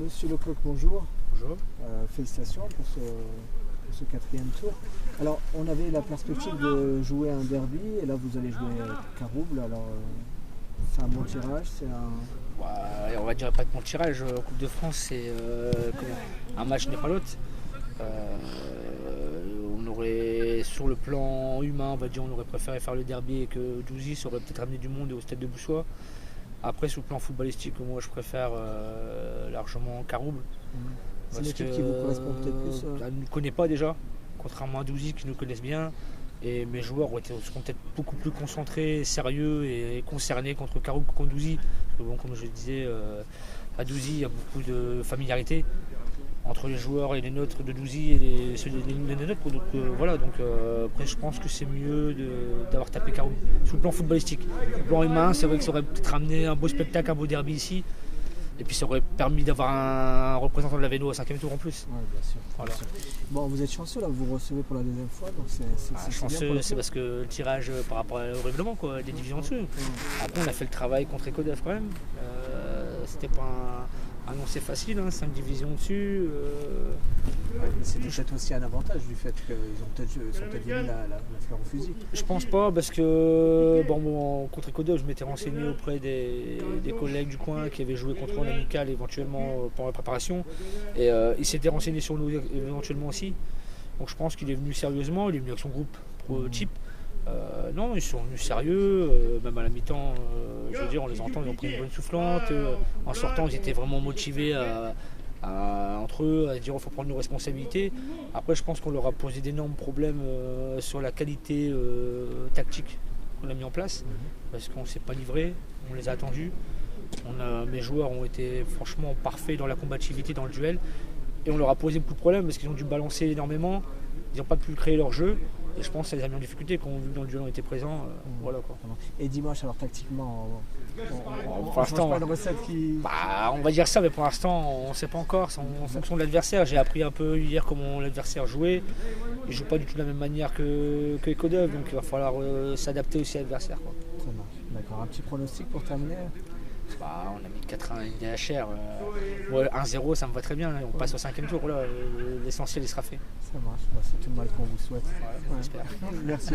Monsieur Leclerc, bonjour. Bonjour. Félicitations pour ce quatrième tour. Alors, on avait la perspective de jouer un derby, et là vous allez jouer Carouble. Alors, c'est un bon tirage, c'est un... Ouais, on va dire pas de bon tirage. En Coupe de France, c'est un match n'est pas l'autre. On aurait, sur le plan humain, on va dire, on aurait préféré faire le derby et que Douzy, ça aurait peut-être amené du monde au stade de Boussois. Après, sur le plan footballistique, moi je préfère largement Carouble. C'est une équipe qui vous correspond peut-être plus. Elle ne nous connaît pas déjà, contrairement à Douzy qui nous connaissent bien. Et mes joueurs seront peut-être beaucoup plus concentrés, sérieux et concernés contre Carouble que contre Douzy. Parce que bon, comme je le disais, à Douzy, il y a beaucoup de familiarité entre les joueurs et les nôtres de Douzy et les nôtres. Donc voilà, donc après je pense que c'est mieux d'avoir tapé Carouble. Sur le plan footballistique. Sur le plan humain, c'est vrai que ça aurait peut-être amené un beau spectacle, un beau derby ici. Et puis ça aurait permis d'avoir un représentant de la Vélo au 5e tour en plus. Oui, bien sûr. Voilà. Bien sûr. Bon, vous êtes chanceux là, vous recevez pour la deuxième fois, donc c'est chanceux, c'est parce que le tirage par rapport au règlement, quoi, des divisions dessus. Après, on a fait le travail contre Ecodev quand même. C'était pas annoncé facile, 5 divisions dessus. C'est peut-être aussi un avantage du fait qu'ils sont peut-être mis la fleur au fusil. Je pense pas, parce que contre Ecodev, je m'étais renseigné auprès des collègues du coin qui avaient joué contre eux en amical éventuellement pendant la préparation. Et il s'était renseigné sur nous éventuellement aussi. Donc je pense qu'il est venu sérieusement, il est venu avec son groupe pro-type. Non, ils sont venus sérieux, même à la mi-temps, je veux dire, on les entend, ils ont pris une bonne soufflante. En sortant, ils étaient vraiment motivés entre eux à dire qu'il faut prendre nos responsabilités. Après, je pense qu'on leur a posé d'énormes problèmes sur la qualité tactique qu'on a mis en place, parce qu'on ne s'est pas livré, on les a attendus. Mes joueurs ont été franchement parfaits dans la combativité, dans le duel, et on leur a posé beaucoup de problèmes parce qu'ils ont dû balancer énormément, ils n'ont pas pu créer leur jeu. Et je pense que ça les a mis en difficulté quand on vu que dans le duel on était présent. Voilà, quoi. Et dimanche, alors tactiquement, pour l'instant, pas de recette qui... on va dire ça, mais pour l'instant on ne sait pas encore. C'est en fonction de l'adversaire. J'ai appris un peu hier comment l'adversaire jouait. Il ne joue pas du tout de la même manière que Ecodev, donc il va falloir s'adapter aussi à l'adversaire, quoi. Ça marche. D'accord. Un petit pronostic pour terminer? On a mis 4-1 IDHR. 1-0, ça me va très bien. On passe au 5e tour. Là, l'essentiel il sera fait. Ça marche. C'est tout le mal qu'on vous souhaite. Ouais, j'espère. Merci.